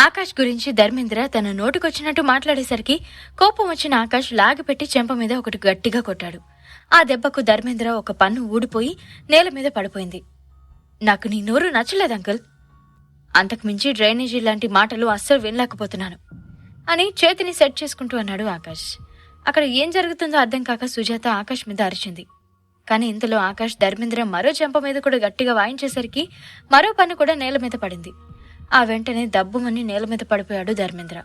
ఆకాష్ గురించి ధర్మేంద్ర తన నోటికొచ్చినట్టు మాట్లాడేసరికి కోపం వచ్చిన ఆకాష్ లాగిపెట్టి చెంప మీద ఒకటి గట్టిగా కొట్టాడు. ఆ దెబ్బకు ధర్మేంద్ర ఒక పన్ను ఊడిపోయి నేల మీద పడిపోయింది. నాకు నీ నోరు నచ్చలేదు అంకుల్. అంతకుమించి డ్రైనేజీ లాంటి మాటలు అస్సలు వినలేకపోతున్నాను అని చేతిని సెట్ చేసుకుంటూ అన్నాడు ఆకాష్. అక్కడ ఏం జరుగుతుందో అర్థం కాక సుజాత ఆకాష్ మీద అరిచింది. కానీ ఇంతలో ఆకాష్ ధర్మేంద్ర మరో చెంప మీద కూడా గట్టిగా వాయించేసరికి మరో పన్ను కూడా నేల మీద పడింది. ఆ వెంటనే దబ్బుమని నేల మీద పడిపోయాడు ధర్మేంద్ర.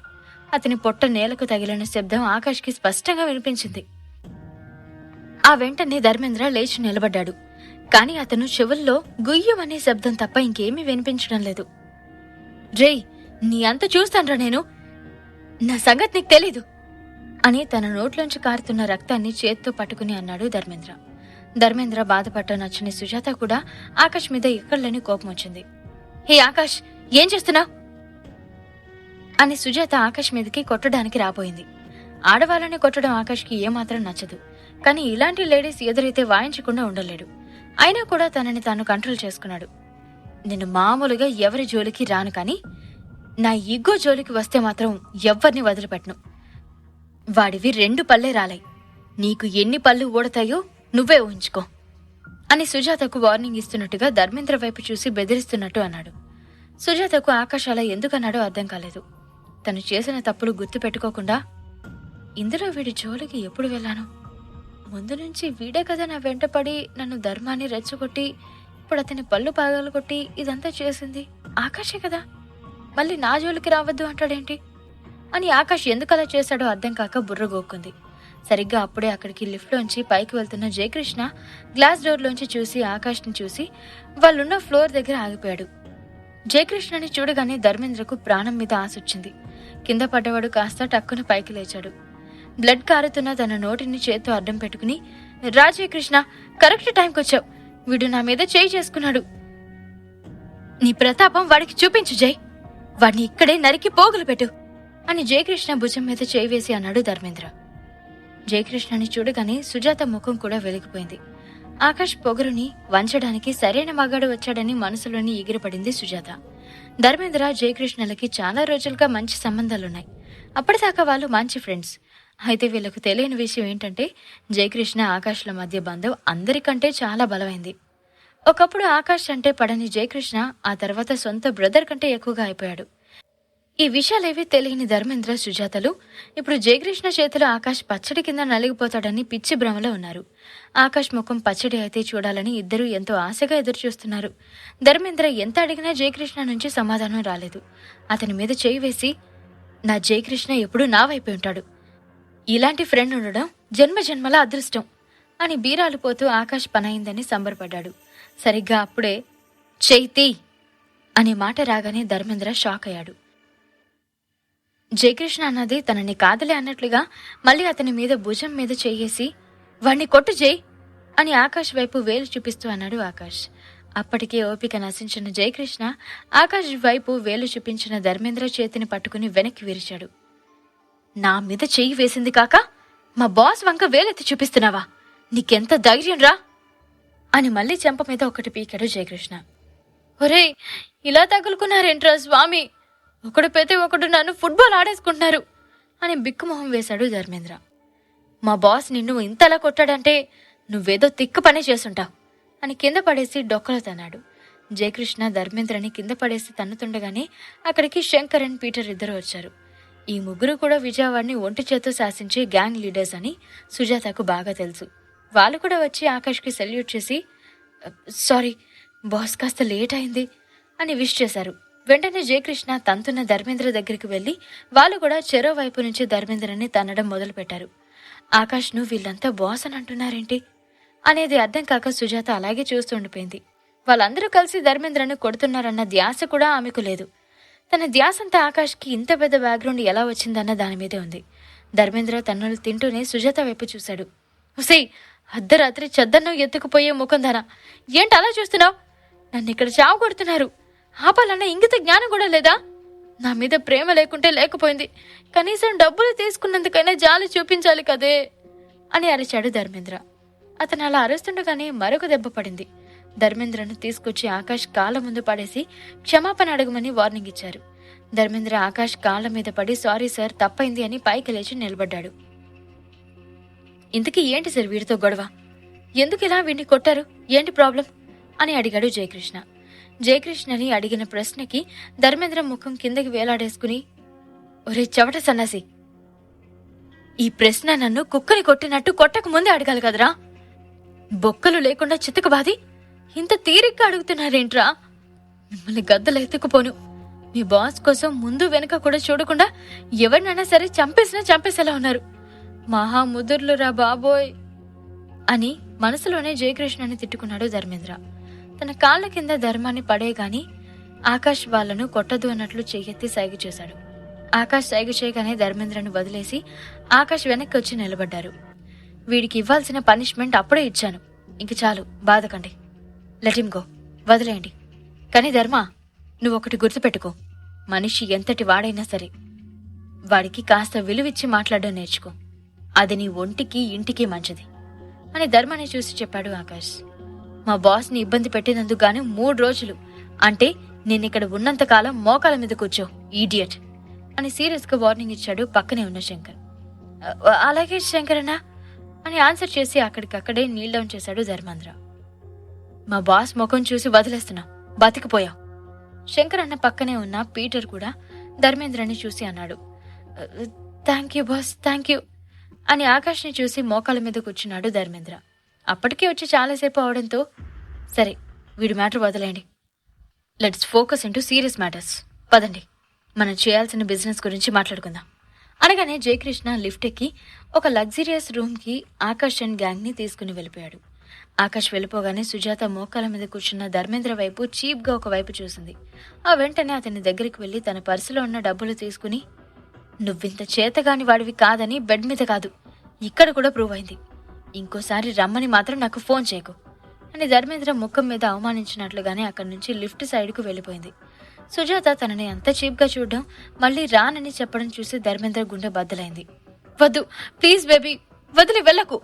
అతని పొట్ట నేలకు తగిలిన శబ్దం ఆకాష్కి స్పష్టంగా వినిపించింది. ఆ వెంటనే ధర్మేంద్ర లేచి నిలబడ్డాడు. కాని అతను చెవుల్లో గుయ్యమనే శబ్దం తప్ప ఇంకేమీ వినిపించడం లేదు. రేయ్, నీ అంత చూస్తాన్రా నేను, నా సంగతి నీకు తెలీదు అని తన నోట్లోంచి కారుతున్న రక్తాన్ని చేత్తో పట్టుకుని అన్నాడు ధర్మేంద్ర. ధర్మేంద్ర బాధపడ్డ నచ్చని సుజాత కూడా ఆకాష్ మీద ఎక్కడలేని కోపం వచ్చింది. హే ఆకాష్, ఏం చేస్తున్నావు అని సుజాత ఆకాష్ మీదకి కొట్టడానికి రాబోయింది. ఆడవాళ్ళని కొట్టడం ఆకాష్కి ఏమాత్రం నచ్చదు. కానీ ఇలాంటి లేడీస్ ఎదురైతే వాయించకుండా ఉండలేడు. అయినా కూడా తనని తాను కంట్రోల్ చేసుకున్నాడు. నేను మామూలుగా ఎవరి జోలికి రాను, కానీ నా ఇగ్గో జోలికి వస్తే మాత్రం ఎవ్వరిని వదిలిపెట్టను. వాడివి 2 పళ్ళే రాలాయి. నీకు ఎన్ని పళ్ళు ఊడతాయో నువ్వే ఊహించుకో అని సుజాతకు వార్నింగ్ ఇస్తున్నట్టుగా ధర్మేంద్ర వైపు చూసి బెదిరిస్తున్నట్టు అన్నాడు. సుజాతకు ఆకాష్ అలా ఎందుకన్నాడో అర్థం కాలేదు. తను చేసిన తప్పులు గుర్తు పెట్టుకోకుండా ఇందులో వీడి జోలికి ఎప్పుడు వెళ్ళాను? ముందు నుంచి వీడే కదా నా వెంటపడి నన్ను ధర్మాన్ని రెచ్చగొట్టి ఇప్పుడు అతని పళ్ళు పాగాలు కొట్టి ఇదంతా చేసింది ఆకాషే కదా. మళ్ళీ నా జోలికి రావద్దు అంటాడేంటి అని ఆకాష్ ఎందుకలా చేశాడో అర్థం కాక బుర్ర గోక్కుంది. సరిగ్గా అప్పుడే అక్కడికి లిఫ్ట్లోంచి పైకి వెళ్తున్న జయకృష్ణ గ్లాస్ డోర్లోంచి చూసి ఆకాష్ని చూసి వాళ్ళున్న ఫ్లోర్ దగ్గర ఆగిపోయాడు. జయకృష్ణని చూడగానే ధర్మేంద్రకు ప్రాణం మీద ఆశొచ్చింది. కింద పడ్డవాడు కాస్త టక్కున పైకి లేచాడు. బ్లడ్ కారుతున్న తన నోటిని చేత్తో అడ్డం పెట్టుకుని, రా జయకృష్ణ, కరెక్ట్ టైంకొచ్చావు. వీడు నా మీద చేయి చేసుకున్నాడు. నీ ప్రతాపం వాడికి చూపించు జై. వాడిని ఇక్కడే నరికి పోగులు పెట్టు అని జయకృష్ణ భుజం మీద చేయి వేసి అన్నాడు ధర్మేంద్ర. జయకృష్ణని చూడగానే సుజాత ముఖం కూడా వెలిగిపోయింది. ఆకాష్ పొగరుని వంచడానికి సరైన మగాడు వచ్చాడని మనసులోని ఎగిరిపడింది సుజాత. ధర్మేంద్ర జయకృష్ణలకి చాలా రోజులుగా మంచి సంబంధాలున్నాయి. అప్పటిదాకా వాళ్ళు మంచి ఫ్రెండ్స్. అయితే వీళ్లకు తెలియని విషయం ఏంటంటే జయకృష్ణ ఆకాష్ల మధ్య బంధం అందరికంటే చాలా బలమైంది. ఒకప్పుడు ఆకాష్ అంటే పడని జయకృష్ణ ఆ తర్వాత సొంత బ్రదర్ కంటే ఎక్కువగా అయిపోయాడు. ఈ విషయాలేవీ తెలియని ధర్మేంద్ర సుజాతలు ఇప్పుడు జయకృష్ణ చేతిలో ఆకాష్ పచ్చడి కింద నలిగిపోతాడని పిచ్చి భ్రమలో ఉన్నారు. ఆకాష్ ముఖం పచ్చడి అయితే చూడాలని ఇద్దరూ ఎంతో ఆశగా ఎదురుచూస్తున్నారు. ధర్మేంద్ర ఎంత అడిగినా జయకృష్ణ నుంచి సమాధానం రాలేదు. అతని మీద చేయి వేసి, నా జయకృష్ణ ఎప్పుడూ నా వైపే ఉంటాడు. ఇలాంటి ఫ్రెండ్ ఉండడం జన్మజన్మల అదృష్టం అని బీరాలు పోతూ ఆకాష్ పనయిందని సంబరపడ్డాడు. సరిగ్గా అప్పుడే చైతి అనే మాట రాగానే ధర్మేంద్ర షాక్ అయ్యాడు. జయకృష్ణ అన్నది తనని కాదలే అన్నట్లుగా మళ్ళీ అతని మీద భుజం మీద చెయ్యేసి, వాణ్ణి కొట్టు జై అని ఆకాష్ వైపు వేలు చూపిస్తూ అన్నాడు ఆకాష్. అప్పటికే ఓపిక నశించిన జయకృష్ణ ఆకాష్ వైపు వేలు చూపించిన ధర్మేంద్ర చేతిని పట్టుకుని వెనక్కి విరిచాడు. నా మీద చెయ్యి వేసింది కాక మా బాస్ వంక వేలెత్తి చూపిస్తున్నావా? నీకెంత ధైర్యం రా అని మళ్ళీ చెంప మీద ఒకటి పీకాడు జయకృష్ణ. ఒరేయ్, ఇలా తగులుకున్నారేంట్రా స్వామి, ఒకడు పెతే ఒకడు నన్ను ఫుట్బాల్ ఆడేసుకుంటున్నారు అని బిక్కుమొహం వేశాడు ధర్మేంద్ర. మా బాస్ నిన్ను ఇంతలా కొట్టాడంటే నువ్వేదో తిక్కు పని చేసుంటావు అని కింద పడేసి డొక్కలో తన్నాడు. జయకృష్ణ ధర్మేంద్రని కింద పడేసి తన్నుతుండగానే అక్కడికి శంకర్ అండ్ పీటర్ ఇద్దరు వచ్చారు. ఈ ముగ్గురు కూడా విజయవాడని ఒంటి చేత్తో శాసించే గ్యాంగ్ లీడర్స్ అని సుజాతకు బాగా తెలుసు. వాళ్ళు కూడా వచ్చి ఆకాష్కి సెల్యూట్ చేసి, సారీ బాస్, కాస్త లేట్ అయింది అని విష్ చేశారు. వెంటనే జయకృష్ణ తంతున్న ధర్మేంద్ర దగ్గరికి వెళ్లి వాళ్ళు కూడా చెరో వైపు నుంచి ధర్మేంద్రని తన్నడం మొదలుపెట్టారు. ఆకాష్ను వీళ్ళంతా బాస్ అని అంటున్నారేంటి అనేది అర్థం కాక సుజాత అలాగే చూస్తుండిపోయింది. వాళ్ళందరూ కలిసి ధర్మేంద్రను కొడుతున్నారన్న ధ్యాస కూడా ఆమెకు లేదు. తన ధ్యాసంతా ఆకాష్కి ఇంత పెద్ద బ్యాక్గ్రౌండ్ ఎలా వచ్చిందన్న దాని మీదే ఉంది. ధర్మేంద్ర తన్నులు తింటూనే సుజాత వైపు చూశాడు. హుసై, అర్ధరాత్రి చద్దన్నం ఎత్తుకుపోయే ముఖంధాన, ఏంటి అలా చూస్తున్నావు? నన్ను ఇక్కడ చావు కొడుతున్నారు. ఆపాలన్న ఇంగిత జ్ఞానం కూడా లేదా? నా మీద ప్రేమ లేకుంటే లేకపోయింది, కనీసం డబ్బులు తీసుకున్నందుకైనా జాలి చూపించాలి కదే అని అరిచాడు ధర్మేంద్ర. అతను అలా అరుస్తుండగానే మరొక దెబ్బ పడింది. ధర్మేంద్రను తీసుకొచ్చి ఆకాష్ కాళ్ళ ముందు పడేసి క్షమాపణ అడగమని వార్నింగ్ ఇచ్చారు. ధర్మేంద్ర ఆకాష్ కాళ్ల మీద పడి సారీ సార్ తప్పైంది అని పైకి లేచి నిలబడ్డాడు. ఇంతకీ ఏంటి సార్ వీడితో గొడవ? ఎందుకు ఇలా వీడిని కొట్టారు? ఏంటి ప్రాబ్లం అని అడిగాడు జయకృష్ణ. జయకృష్ణని అడిగిన ప్రశ్నకి ధర్మేంద్ర ముఖం కిందకి వేలాడేసుకుని, ఒరే చవట సన్నాసి, ఈ ప్రశ్న నన్ను కుక్కని కొట్టినట్టు కొట్టక ముందే అడగాలి కదరా? బొక్కలు లేకుండా చితకబాది ఇంత తీరిగ్గా అడుగుతున్నారేంట్రా? మిమ్మల్ని గద్దలు ఎత్తుకుపోను. మీ బాస్ కోసం ముందు వెనుక కూడా చూడకుండా ఎవరినైనా సరే చంపేసేలా ఉన్నారు. మహా ముదుర్లురా బాబోయ్ అని మనసులోనే జయకృష్ణని తిట్టుకున్నాడు ధర్మేంద్ర. తన కాళ్ల కింద ధర్మాన్ని పడేగాని ఆకాష్ వాళ్లను కొట్టదు అన్నట్లు చెయ్యెత్తి సైగ చేశాడు. ఆకాష్ సైగ చేయగానే ధర్మేంద్రను వదిలేసి ఆకాష్ వెనక్కి వచ్చి నిలబడ్డారు. వీడికి ఇవ్వాల్సిన పనిష్మెంట్ అప్పుడే ఇచ్చాను, ఇంక చాలు, బాధకండి, లెట్ హిమ్ గో, వదిలేయండి. కానీ ధర్మ, నువ్వొకటి గుర్తుపెట్టుకో, మనిషి ఎంతటి వాడైనా సరే వాడికి కాస్త విలువిచ్చి మాట్లాడడం నేర్చుకో. అది నీ ఒంటికి ఇంటికి మంచిది అని ధర్మని చూసి చెప్పాడు ఆకాష్. మా బాస్ ని ఇబ్బంది పెట్టినందుకు గాను 3 రోజులు, అంటే నేనిక్కడ ఉన్నంతకాలం మోకాల మీద కూర్చో ఈడియట్ అని సీరియస్ గా వార్నింగ్ ఇచ్చాడు పక్కనే ఉన్న శంకర్. అలాగే శంకరన్నా అని ఆన్సర్ చేసి అక్కడికక్కడే నీల్ డౌన్ చేశాడు ధర్మేంద్ర. మా బాస్ ముఖం చూసి వదిలేస్తున్నా, బతికిపోయా. శంకర్ అన్న పక్కనే ఉన్న పీటర్ కూడా ధర్మేంద్రని చూసి అన్నాడు. Thank you boss, thank you అని ఆకాష్ని చూసి మోకాల మీద కూర్చున్నాడు ధర్మేంద్ర. అప్పటికే వచ్చి చాలాసేపు అవడంతో, సరే వీడి మ్యాటర్ వదిలేయండి, let's focus into serious matters, పదండి మనం చేయాల్సిన బిజినెస్ గురించి మాట్లాడుకుందాం అనగానే జయకృష్ణ లిఫ్ట్ ఎక్కి ఒక లగ్జరియస్ రూమ్ కి ఆకాష్ అండ్ గ్యాంగ్ ని తీసుకుని వెళ్ళిపోయాడు. ఆకాష్ వెళ్ళిపోగానే సుజాత మోకాల మీద కూర్చున్న ధర్మేంద్ర వైపు చీప్ గా ఒక వైపు చూసింది. ఆ వెంటనే అతని దగ్గరికి వెళ్లి తన పర్సులో ఉన్న డబ్బులు తీసుకుని, నువ్వింత చేతగాని వాడివి కాదని బెడ్ మీద కాదు, ఇక్కడ కూడా ప్రూవ్ అయింది. ఇంకోసారి రమ్మని మాత్రం నాకు ఫోన్ చేయకు అని ధర్మేంద్ర ముఖం మీద అవమానించినట్లుగానే అక్కడి నుంచి లిఫ్ట్ సైడ్ కు వెళ్లిపోయింది. సుజాత తనని అంత చీప్ గా చూడడం, మళ్లీ రానని చెప్పడం చూసి ధర్మేంద్ర గుండె బద్దలైంది. వద్దు ప్లీజ్ బేబీ, వదిలి వెళ్ళకు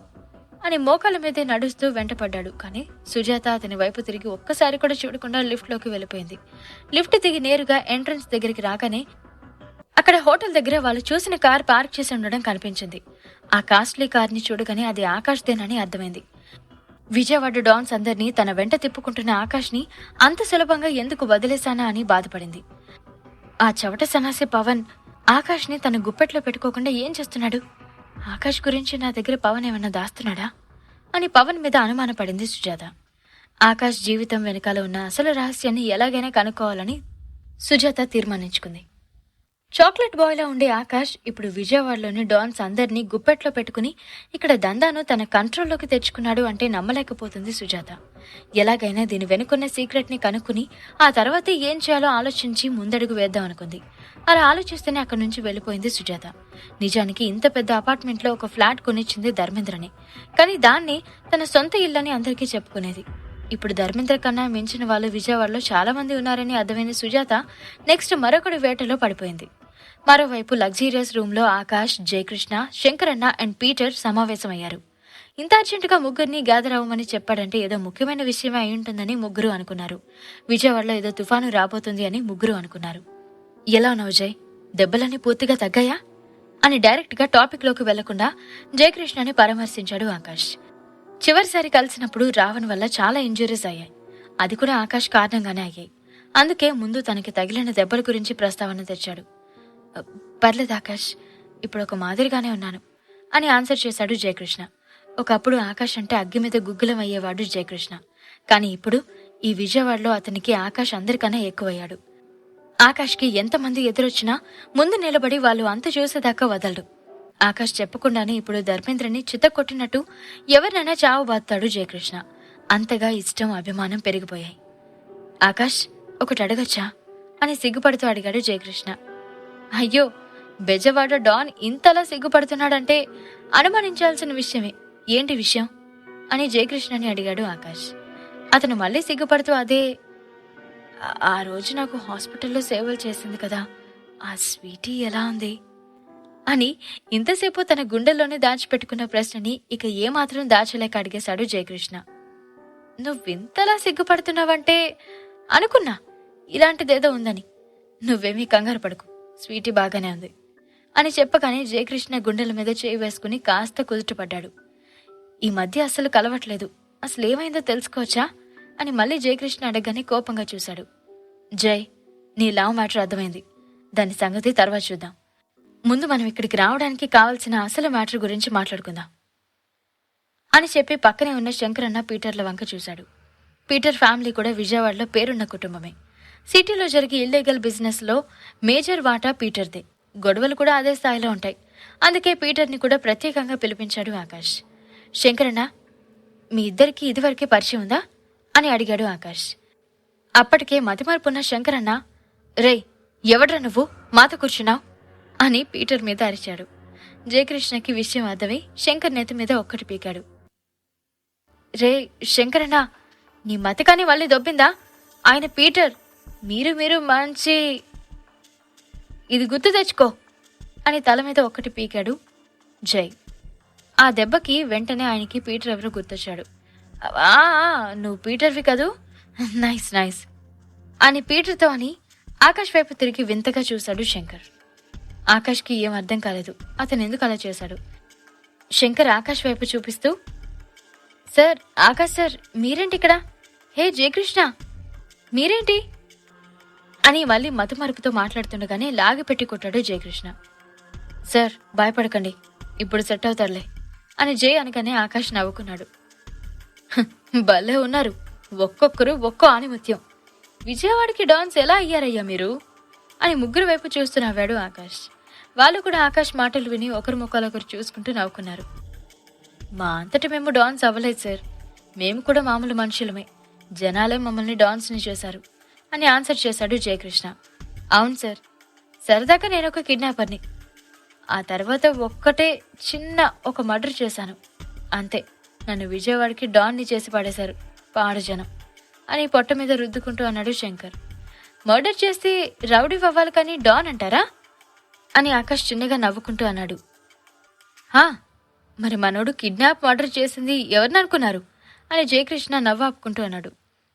అని మోకాల మీదే నడుస్తూ వెంటపడ్డాడు. కానీ సుజాత అతని వైపు తిరిగి ఒక్కసారి కూడా చూడకుండా లిఫ్ట్ లోకి వెళ్లిపోయింది. లిఫ్ట్ దిగి నేరుగా ఎంట్రన్స్ దగ్గరికి రాగానే అక్కడ హోటల్ దగ్గర వాళ్ళు చూసిన కార్ పార్క్ చేసి ఉండడం కనిపించింది. ఆ కాస్ట్లీ కార్ ని చూడగానే అది ఆకాష్ దేనని అర్థమైంది. విజయవాడ డాన్స్ అందరినీ తన వెంట తిప్పుకుంటున్న ఆకాష్ ని అంత సులభంగా ఎందుకు వదిలేశానా అని బాధపడింది. ఆ చవట సన్నాసి పవన్ ఆకాష్ ని తన గుప్పెట్లో పెట్టుకోకుండా ఏం చేస్తున్నాడు? ఆకాష్ గురించి నా దగ్గర పవన్ ఏమన్నా దాస్తున్నాడా అని పవన్ మీద అనుమానపడింది సుజాత. ఆకాష్ జీవితం వెనకాల ఉన్న అసలు రహస్యాన్ని ఎలాగైనా కనుక్కోవాలని సుజాత తీర్మానించుకుంది. చాక్లెట్ బాయ్లా ఉండే ఆకాష్ ఇప్పుడు విజయవాడలోని డాన్స్ అందరినీ గుప్పెట్లో పెట్టుకుని ఇక్కడ దందాను తన కంట్రోల్లోకి తెచ్చుకున్నాడు అంటే నమ్మలేకపోతుంది సుజాత. ఎలాగైనా దీని వెనుకున్న సీక్రెట్ ని కనుక్కుని ఆ తర్వాత ఏం చేయాలో ఆలోచించి ముందడుగు వేద్దాం అనుకుంది. అలా ఆలోచిస్తేనే అక్కడి నుంచి వెళ్లిపోయింది సుజాత. నిజానికి ఇంత పెద్ద అపార్ట్మెంట్ లో ఒక ఫ్లాట్ కొనిచ్చింది ధర్మేంద్రని, కానీ దాన్ని తన సొంత ఇల్లని అందరికీ చెప్పుకునేది. ఇప్పుడు ధర్మేంద్ర కన్నా మించిన వాళ్ళు విజయవాడలో చాలా మంది ఉన్నారని అర్థమైన సుజాత నెక్స్ట్ మరొకటి వేటలో పడిపోయింది. మరోవైపు లగ్జీరియస్ రూమ్ లో ఆకాష్, జయకృష్ణ, శంకరన్న అండ్ పీటర్ సమావేశమయ్యారు. ఇంత అర్జెంటుగా ముగ్గురిని గ్యాదర్ అవ్వమని చెప్పాడంటే ఏదో ముఖ్యమైన విషయమే అయి ఉంటుందని ముగ్గురు అనుకున్నారు. విజయవాడలో ఏదో తుఫాను రాబోతుంది అని ముగ్గురు అనుకున్నారు. ఎలా ఉన్నావు జయ్, దెబ్బలన్నీ పూర్తిగా తగ్గాయా అని డైరెక్ట్ గా టాపిక్ లోకి వెళ్లకుండా జయకృష్ణని పరామర్శించాడు ఆకాష్. చివరిసారి కలిసినప్పుడు రావణ్ వల్ల చాలా ఇంజురీస్ అయ్యాయి, అది కూడా ఆకాష్ కారణంగానే అయ్యాయి. అందుకే ముందు తనకి తగిలిన దెబ్బల గురించి ప్రస్తావన తెచ్చాడు. పర్లేదు ఆకాష్, ఇప్పుడు ఒక మాదిరిగానే ఉన్నాను అని ఆన్సర్ చేశాడు జయకృష్ణ. ఒకప్పుడు ఆకాష్ అంటే అగ్గి మీద గుగ్గులం అయ్యేవాడు జయకృష్ణ, కానీ ఇప్పుడు ఈ విజయవాడలో అతనికి ఆకాష్ అందరికన్నా ఎక్కువయ్యాడు. ఆకాష్కి ఎంతమంది ఎదురొచ్చినా ముందు నిలబడి వాళ్ళు అంత చూసేదాకా వదలడు. ఆకాష్ చెప్పకుండానే ఇప్పుడు ధర్మేంద్రని చితకొట్టినట్టు ఎవరినైనా చావు బాస్తాడు జయకృష్ణ. అంతగా ఇష్టం, అభిమానం పెరిగిపోయాయి. ఆకాష్, ఒకటి అడగచ్చా అని సిగ్గుపడుతూ అడిగాడు జయకృష్ణ. అయ్యో, బెజవాడ డాన్ ఇంతలా సిగ్గుపడుతున్నాడంటే అనుమానించాల్సిన విషయమే, ఏంటి విషయం అని జయకృష్ణని అడిగాడు ఆకాష్. అతను మళ్ళీ సిగ్గుపడుతూ అదే, ఆ రోజు నాకు హాస్పిటల్లో సేవలు చేసింది కదా, ఆ స్వీటీ ఎలా ఉంది అని ఇంతసేపు తన గుండెల్లోనే దాచిపెట్టుకున్న ప్రశ్నని ఇక ఏమాత్రం దాచలేక అడిగేశాడు జయకృష్ణ. నువ్వింతలా సిగ్గుపడుతున్నావంటే అనుకున్నా ఇలాంటిదేదో ఉందని. నువ్వేమీ కంగారు పడకు, స్వీటీ బాగానే ఉంది అని చెప్పగానే జయకృష్ణ గుండెల మీద చేయి వేసుకుని కాస్త కుదుటపడ్డాడు. ఈ మధ్య అస్సలు కలవట్లేదు, అసలేమైందో తెలుసుకోవచ్చా అని మళ్ళీ జయకృష్ణ అడగగానే కోపంగా చూశాడు. జై, నీ లవ్ మ్యాటర్ అర్థమైంది, దాని సంగతి తర్వాత చూద్దాం. ముందు మనం ఇక్కడికి రావడానికి కావలసిన అసలు మ్యాటర్ గురించి మాట్లాడుకుందాం అని చెప్పి పక్కనే ఉన్న శంకరన్న పీటర్ల వంక చూశాడు. పీటర్ ఫ్యామిలీ కూడా విజయవాడలో పేరున్న కుటుంబమే. సిటీలో జరిగే ఇల్లీగల్ బిజినెస్లో మేజర్ వాటా పీటర్దే. గొడవలు కూడా అదే స్థాయిలో ఉంటాయి. అందుకే పీటర్ని కూడా ప్రత్యేకంగా పిలిపించాడు ఆకాష్. శంకరన్న, మీ ఇద్దరికీ ఇదివరకే పరిచయం ఉందా అని అడిగాడు ఆకాష్. అప్పటికే మతిమార్పున్న శంకరన్న, రేయ్ ఎవడ్రా నువ్వు మాతో కూర్చున్నావు అని పీటర్ మీద అరిచాడు. జయకృష్ణకి విషయం అర్థమై శంకర్ నెత్తి మీద ఒక్కటి పీకాడు. రే శంకరన్న, నీ మతకాని మళ్ళీ దొబ్బిందా? ఆయన పీటర్, మీరు మంచి, ఇది గుర్తు తెచ్చుకో అని తల మీద ఒక్కటి పీకాడు జై. ఆ దెబ్బకి వెంటనే ఆయనకి పీటర్ ఎవరో గుర్తొచ్చాడు. నువ్వు పీటర్వి కదూ, నైస్ నైస్ అని పీటర్తో అని ఆకాష్ వైపు తిరిగి వింతగా చూశాడు శంకర్. ఆకాష్కి ఏం అర్థం కాలేదు, అతను ఎందుకు అలా చేశాడు. శంకర్ ఆకాష్ వైపు చూపిస్తూ, సార్, ఆకాష్ సార్, మీరేంటి ఇక్కడ? హే జయకృష్ణ, మీరేంటి అని మళ్ళీ మతుమరుపుతో మాట్లాడుతుండగానే లాగిపెట్టి కొట్టాడు జయకృష్ణ. సార్ భయపడకండి, ఇప్పుడు సెట్ అవుతారులే అని జై అనగానే ఆకాష్ నవ్వుకున్నాడు. భలే ఉన్నారు, ఒక్కొక్కరు ఒక్కో ఆణిముత్యం. విజయవాడకి డాన్స్ ఎలా అయ్యారయ్యా మీరు అని ముగ్గురు వైపు చూస్తూ నవ్వాడు ఆకాష్. వాళ్ళు కూడా ఆకాష్ మాటలు విని ఒకరి ముఖాలొకరు చూసుకుంటూ నవ్వుకున్నారు. మా అంతటి మేము డాన్స్ అవ్వలేదు సార్, మేము కూడా మామూలు మనుషులమే, జనాలే మమ్మల్ని డాన్స్ని చేశారు అని ఆన్సర్ చేశాడు జయకృష్ణ. అవును సార్, సరదాగా నేను ఒక కిడ్నాపర్ని, ఆ తర్వాత ఒక్కటే చిన్న ఒక మర్డర్ చేశాను, అంతే, నన్ను విజయవాడకి డాన్ని చేసి పడేశారు పాడు జనం అని పొట్ట మీద రుద్దుకుంటూ అన్నాడు శంకర్. మర్డర్ చేస్తే రౌడీ అవ్వాలి కానీ డాన్ అంటారా అని ఆకాష్ చిన్నగా నవ్వుకుంటూ అన్నాడు. మరి మనోడు కిడ్నాప్ మర్డర్ చేసింది ఎవరిని అనుకున్నారు అని జయకృష్ణ నవ్వు ఆపుకుంటూ అన్నాడు.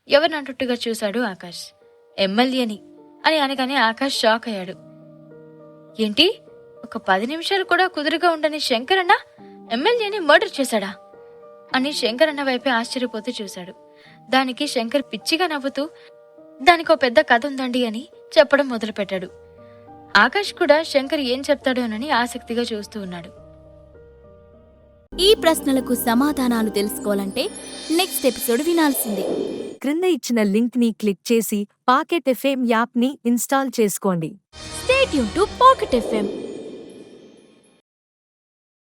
ఎవరినంటుట్టుగా చూశాడు ఆకాష్. ఎమ్మెల్యేని అని అనగానే ఆకాష్ షాక్ అయ్యాడు. ఏంటి, ఒక 10 నిమిషాలు కూడా కుదురుగా ఉండని శంకరన్న ఎమ్మెల్యేని మర్డర్ చేశాడా అని శంకరన్న వైపే ఆశ్చర్యపోతూ చూశాడు. దానికి శంకర్ పిచ్చిగా నవ్వుతూ, దానికో పెద్ద కథ ఉందండి అని చెప్పడం మొదలుపెట్టాడు. ఆకాష్ కూడా శంకర్ ఏం చెప్తాడోనని ఆసక్తిగా చూస్తూ ఉన్నాడు. ఈ ప్రశ్నలకు సమాధానాలు తెలుసుకోవాలంటే నెక్స్ట్ ఎపిసోడ్ వినాల్సిందే. క్రింద ఇచ్చిన లింక్ ని క్లిక్ చేసి పాకెట్ ఎఫ్ఎం యాప్ ని ఇన్స్టాల్ చేసుకోండి. Stay tune to pocket FM.